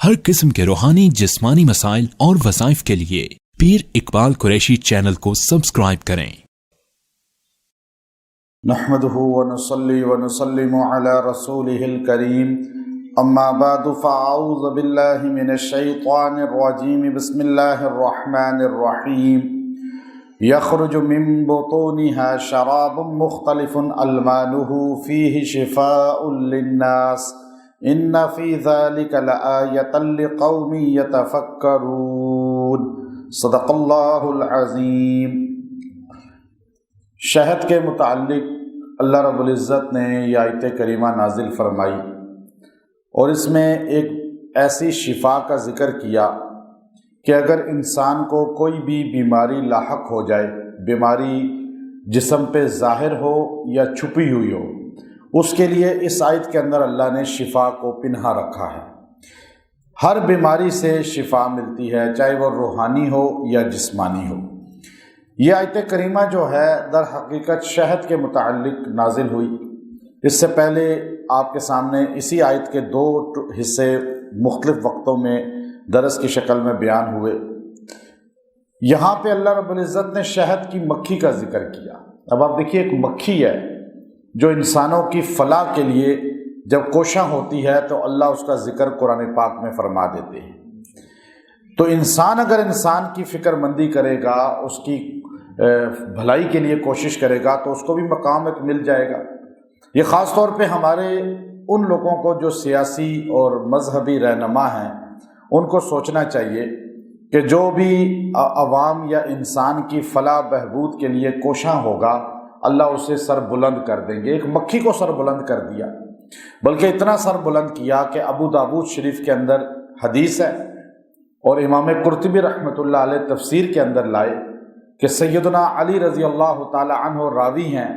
ہر قسم کے روحانی جسمانی مسائل اور وظائف کے لیے پیر اقبال قریشی چینل کو سبسکرائب کریں۔ نحمده ونصلي ونسلم على رسوله الكريم اما بعد فاعوذ بالله من الشيطان الرجيم بسم الله الرحمن الرحيم يخرج من بطونها شراب مختلف الوانه فيه شفاء للناس ان في ذلك لآية لقوم يتفكرون صدق اللہ العظیم۔ شہد کے متعلق اللہ رب العزت نے یہ آیت کریمہ نازل فرمائی اور اس میں ایک ایسی شفا کا ذکر کیا کہ اگر انسان کو کوئی بھی بیماری لاحق ہو جائے، بیماری جسم پہ ظاہر ہو یا چھپی ہوئی ہو، اس کے لیے اس آیت کے اندر اللہ نے شفا کو پنہا رکھا ہے۔ ہر بیماری سے شفا ملتی ہے، چاہے وہ روحانی ہو یا جسمانی ہو۔ یہ آیت کریمہ جو ہے در حقیقت شہد کے متعلق نازل ہوئی۔ اس سے پہلے آپ کے سامنے اسی آیت کے دو حصے مختلف وقتوں میں درس کی شکل میں بیان ہوئے۔ یہاں پہ اللہ رب العزت نے شہد کی مکھی کا ذکر کیا۔ اب آپ دیکھیے، ایک مکھی ہے جو انسانوں کی فلاح کے لیے جب کوشاں ہوتی ہے تو اللہ اس کا ذکر قرآن پاک میں فرما دیتے ہیں۔ تو انسان اگر انسان کی فکر مندی کرے گا، اس کی بھلائی کے لیے کوشش کرے گا تو اس کو بھی مقام ایک مل جائے گا۔ یہ خاص طور پہ ہمارے ان لوگوں کو جو سیاسی اور مذہبی رہنما ہیں، ان کو سوچنا چاہیے کہ جو بھی عوام یا انسان کی فلاح بہبود کے لیے کوشاں ہوگا، اللہ اسے سر بلند کر دیں گے۔ ایک مکھی کو سر بلند کر دیا، بلکہ اتنا سر بلند کیا کہ ابو داود شریف کے اندر حدیث ہے اور امام قرطبی رحمۃ اللہ علیہ تفسیر کے اندر لائے کہ سیدنا علی رضی اللہ تعالی عنہ راوی ہیں،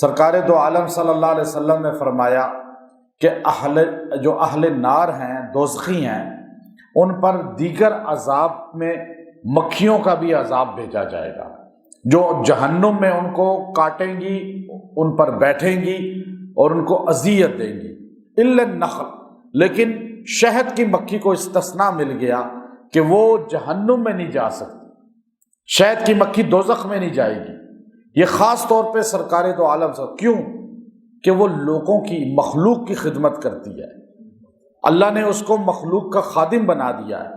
سرکار دو عالم صلی اللہ علیہ وسلم نے فرمایا کہ جو اہل نار ہیں، دوزخی ہیں، ان پر دیگر عذاب میں مکھیوں کا بھی عذاب بھیجا جائے گا، جو جہنم میں ان کو کاٹیں گی، ان پر بیٹھیں گی اور ان کو اذیت دیں گی، الا النخل، لیکن شہد کی مکھی کو استثناء مل گیا کہ وہ جہنم میں نہیں جا سکتی، شہد کی مکھی دوزخ میں نہیں جائے گی۔ یہ خاص طور پہ سرکار دو عالم سے، کیوں کہ وہ لوگوں کی، مخلوق کی خدمت کرتی ہے، اللہ نے اس کو مخلوق کا خادم بنا دیا ہے۔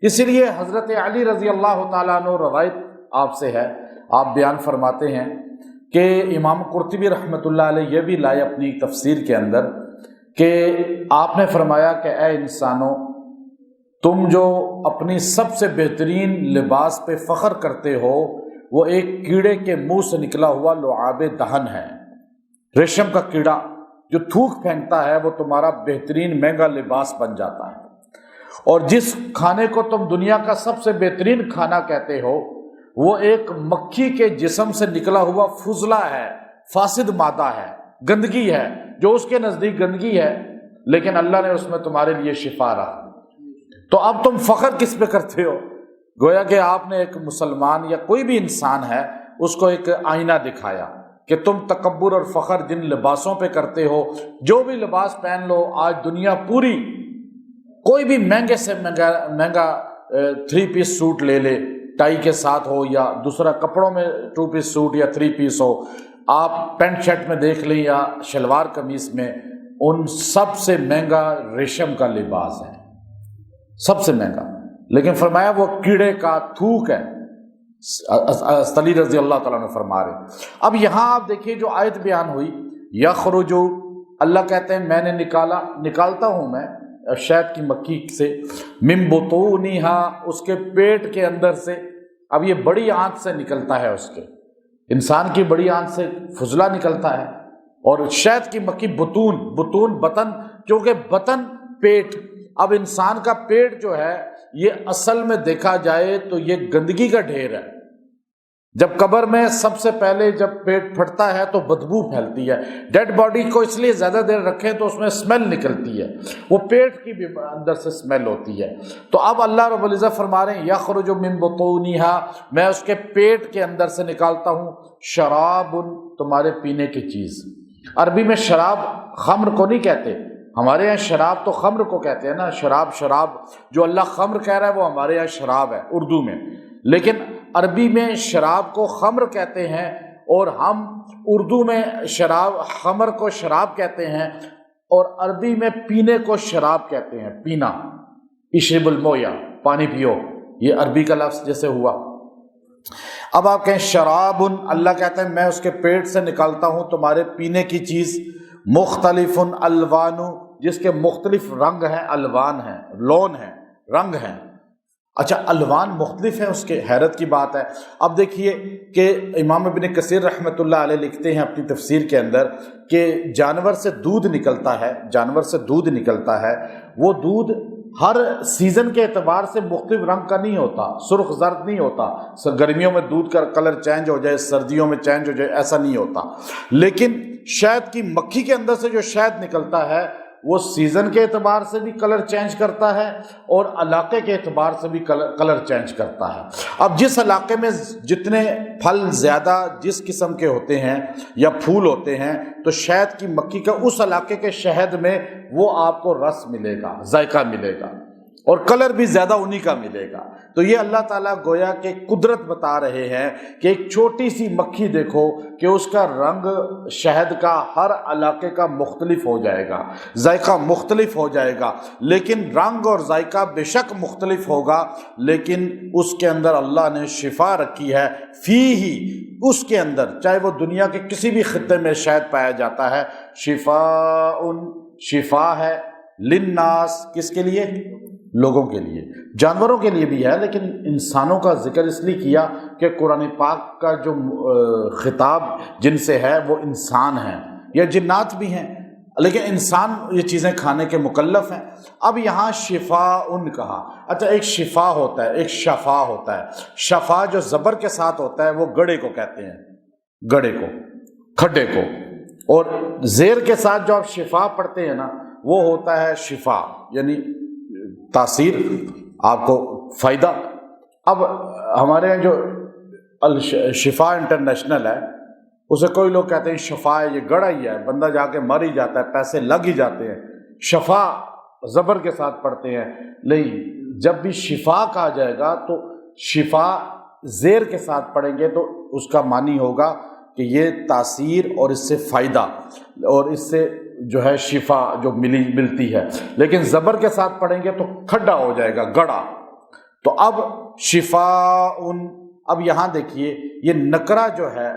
اسی لیے حضرت علی رضی اللہ تعالیٰ عنہ روایت آپ سے ہے، آپ بیان فرماتے ہیں کہ امام قرطبی رحمۃ اللہ علیہ یہ بھی لائے اپنی تفسیر کے اندر کہ آپ نے فرمایا کہ اے انسانوں، تم جو اپنی سب سے بہترین لباس پہ فخر کرتے ہو، وہ ایک کیڑے کے منہ سے نکلا ہوا لعاب دہن ہے۔ ریشم کا کیڑا جو تھوک پھینکتا ہے وہ تمہارا بہترین مہنگا لباس بن جاتا ہے، اور جس کھانے کو تم دنیا کا سب سے بہترین کھانا کہتے ہو، وہ ایک مکھی کے جسم سے نکلا ہوا فضلہ ہے، فاسد مادہ ہے، گندگی ہے، جو اس کے نزدیک گندگی ہے، لیکن اللہ نے اس میں تمہارے لیے شفا رکھا۔ تو اب تم فخر کس پہ کرتے ہو؟ گویا کہ آپ نے ایک مسلمان یا کوئی بھی انسان ہے، اس کو ایک آئینہ دکھایا کہ تم تکبر اور فخر جن لباسوں پہ کرتے ہو، جو بھی لباس پہن لو، آج دنیا پوری کوئی بھی مہنگے سے مہنگا 3 پیس سوٹ لے لے، ٹائی کے ساتھ ہو، یا دوسرا کپڑوں میں 2 پیس سوٹ یا 3 پیس ہو، آپ پینٹ شرٹ میں دیکھ لیں یا شلوار قمیص میں، ان سب سے مہنگا ریشم کا لباس ہے، سب سے مہنگا، لیکن فرمایا وہ کیڑے کا تھوک ہے۔ علی رضی اللہ تعالیٰ نے فرما رہے۔ اب یہاں آپ دیکھیے جو آیت بیان ہوئی، یخرج، اللہ کہتے ہیں میں نے نکالتا ہوں میں شہد کی مکھی سے، من بطونہا، اس کے پیٹ کے اندر سے۔ اب یہ بڑی آنت سے نکلتا ہے، اس کے انسان کی بڑی آنت سے فضلہ نکلتا ہے، اور شہد کی مکھی بطون بطن، کیونکہ بطن پیٹ، اب انسان کا پیٹ جو ہے یہ اصل میں دیکھا جائے تو یہ گندگی کا ڈھیر ہے۔ جب قبر میں سب سے پہلے جب پیٹ پھٹتا ہے تو بدبو پھیلتی ہے، ڈیڈ باڈی کو اس لیے زیادہ دیر رکھیں تو اس میں اسمیل نکلتی ہے، وہ پیٹ کی بھی اندر سے اسمیل ہوتی ہے۔ تو اب اللہ رب العزت فرما رہے ہیں یخرج من بطونہا، میں اس کے پیٹ کے اندر سے نکالتا ہوں شراب، تمہارے پینے کی چیز۔ عربی میں شراب خمر کو نہیں کہتے، ہمارے یہاں شراب تو خمر کو کہتے ہیں نا، شراب جو اللہ خمر کہہ رہا ہے وہ ہمارے یہاں شراب ہے اردو میں، لیکن عربی میں شراب کو خمر کہتے ہیں، اور ہم اردو میں خمر کو شراب کہتے ہیں، اور عربی میں پینے کو شراب کہتے ہیں، پینا، اشرب المویا، پانی پیو، یہ عربی کا لفظ جیسے ہوا۔ اب آپ کہیں شراب، اللہ کہتا ہے میں اس کے پیٹ سے نکالتا ہوں تمہارے پینے کی چیز، مختلف الوان، جس کے مختلف رنگ ہیں، الوان ہیں، لون ہیں، رنگ ہیں۔ اچھا الوان مختلف ہیں، اس کے حیرت کی بات ہے۔ اب دیکھیے کہ امام ابن کثیر رحمۃ اللہ علیہ لکھتے ہیں اپنی تفسیر کے اندر کہ جانور سے دودھ نکلتا ہے، وہ دودھ ہر سیزن کے اعتبار سے مختلف رنگ کا نہیں ہوتا، سرخ زرد نہیں ہوتا، گرمیوں میں دودھ کا کلر چینج ہو جائے، سردیوں میں چینج ہو جائے، ایسا نہیں ہوتا۔ لیکن شہد کی مکھی کے اندر سے جو شہد نکلتا ہے وہ سیزن کے اعتبار سے بھی کلر چینج کرتا ہے اور علاقے کے اعتبار سے بھی کلر چینج کرتا ہے۔ اب جس علاقے میں جتنے پھل زیادہ جس قسم کے ہوتے ہیں یا پھول ہوتے ہیں تو شہد کی مکھی کا اس علاقے کے شہد میں وہ آپ کو رس ملے گا، ذائقہ ملے گا، اور کلر بھی زیادہ انہی کا ملے گا۔ تو یہ اللہ تعالیٰ گویا کہ قدرت بتا رہے ہیں کہ ایک چھوٹی سی مکھی دیکھو کہ اس کا رنگ شہد کا ہر علاقے کا مختلف ہو جائے گا، ذائقہ مختلف ہو جائے گا، لیکن رنگ اور ذائقہ بے شک مختلف ہوگا، لیکن اس کے اندر اللہ نے شفا رکھی ہے، فیہ، اس کے اندر، چاہے وہ دنیا کے کسی بھی خطے میں شہد پایا جاتا ہے، شفا ہے، للناس، کس کے لیے؟ لوگوں کے لیے، جانوروں کے لیے بھی ہے، لیکن انسانوں کا ذکر اس لیے کیا کہ قرآن پاک کا جو خطاب جن سے ہے وہ انسان ہیں یا جنات بھی ہیں، لیکن انسان یہ چیزیں کھانے کے مکلف ہیں۔ اب یہاں شفاء کہا، اچھا ایک شفا ہوتا ہے، ایک شفا ہوتا ہے۔ شفا جو زبر کے ساتھ ہوتا ہے وہ گڑے کو کہتے ہیں، گڑے کو، کھڈے کو، اور زیر کے ساتھ جو آپ شفا پڑھتے ہیں نا وہ ہوتا ہے شفا، یعنی تاثیر، آپ کو فائدہ۔ اب ہمارے یہاں جو شفا انٹرنیشنل ہے اسے کوئی لوگ کہتے ہیں شفا ہے، یہ گڑا ہی ہے، بندہ جا کے مر ہی جاتا ہے، پیسے لگ ہی جاتے ہیں، شفا زبر کے ساتھ پڑھتے ہیں۔ نہیں، جب بھی شفا کہا جائے گا تو شفا زیر کے ساتھ پڑھیں گے تو اس کا معنی ہوگا کہ یہ تاثیر اور اس سے فائدہ اور اس سے جو ہے شفا جو ملتی ہے، لیکن زبر کے ساتھ پڑھیں گے تو کھڈا ہو جائے گا، گڑا۔ تو اب شفاء، اب یہاں دیکھیے یہ نکرہ جو ہے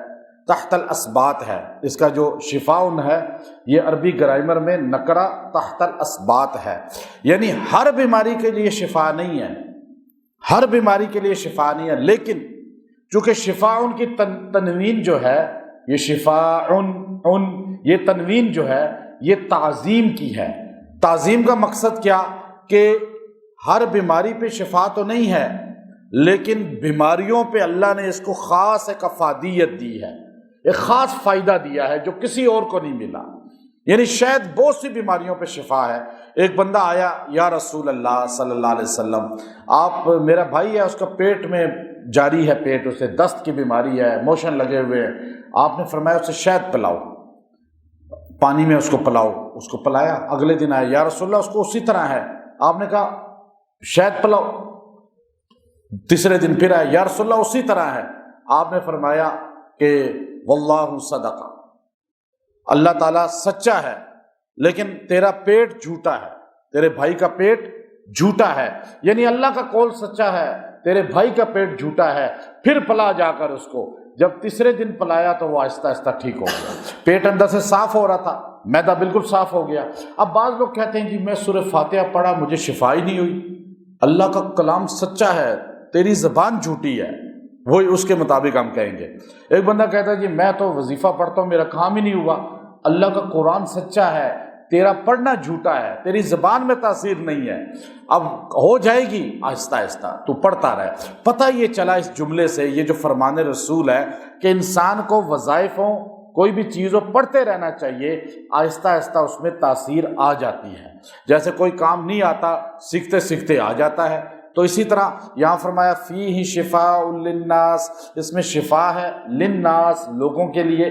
تحت الاسبات ہے، اس کا جو شفاء ہے یہ عربی گرامر میں نکرہ تحت الاسبات ہے، یعنی ہر بیماری کے لیے شفا نہیں ہے، ہر بیماری کے لیے شفا نہیں ہے، لیکن چونکہ شفاء کی تنوین جو ہے، یہ شفاء یہ تنوین جو ہے یہ تعظیم کی ہے۔ تعظیم کا مقصد کیا کہ ہر بیماری پہ شفا تو نہیں ہے، لیکن بیماریوں پہ اللہ نے اس کو خاص ایک افادیت دی ہے، ایک خاص فائدہ دیا ہے جو کسی اور کو نہیں ملا۔ یعنی شاید بہت سی بیماریوں پہ شفا ہے۔ ایک بندہ آیا، یا رسول اللہ صلی اللہ علیہ وسلم، آپ، میرا بھائی ہے، اس کا پیٹ میں جاری ہے، پیٹ اسے دست کی بیماری ہے، موشن لگے ہوئے ہیں، آپ نے فرمایا اسے شہد پلاؤ، پانی میں اس کو پلاؤ، اس کو پلایا، اگلے دن آیا، یا رسول اللہ اس کو اسی طرح ہے، آپ نے کہا شہد پلاؤ، تیسرے دن پھر آیا، یا رسول اللہ اسی طرح ہے، آپ نے فرمایا کہ واللہ صدق، اللہ تعالیٰ سچا ہے، لیکن تیرا پیٹ جھوٹا ہے، تیرے بھائی کا پیٹ جھوٹا ہے، یعنی اللہ کا قول سچا ہے، تیرے بھائی کا پیٹ جھوٹا ہے، پھر پلا جا کر اس کو۔ جب تیسرے دن پلایا تو وہ آہستہ آہستہ ٹھیک ہو گیا، پیٹ اندر سے صاف ہو رہا تھا، معدہ بالکل صاف ہو گیا۔ اب بعض لوگ کہتے ہیں جی میں سورہ فاتحہ پڑھا مجھے شفا ہی نہیں ہوئی، اللہ کا کلام سچا ہے، تیری زبان جھوٹی ہے، وہی اس کے مطابق ہم کہیں گے۔ ایک بندہ کہتا ہے جی میں تو وظیفہ پڑھتا ہوں میرا کام ہی نہیں ہوا، اللہ کا قرآن سچا ہے، تیرا پڑھنا جھوٹا ہے، تیری زبان میں تاثیر نہیں ہے، اب ہو جائے گی آہستہ آہستہ، تو پڑھتا رہے۔ پتہ یہ چلا اس جملے سے، یہ جو فرمان رسول ہے کہ انسان کو وظائفوں کوئی بھی چیز ہو پڑھتے رہنا چاہیے، آہستہ آہستہ اس میں تاثیر آ جاتی ہے، جیسے کوئی کام نہیں آتا سیکھتے سیکھتے آ جاتا ہے۔ تو اسی طرح یہاں فرمایا فیہ شفاء للناس، اس میں شفا ہے للناس، لوگوں کے لیے،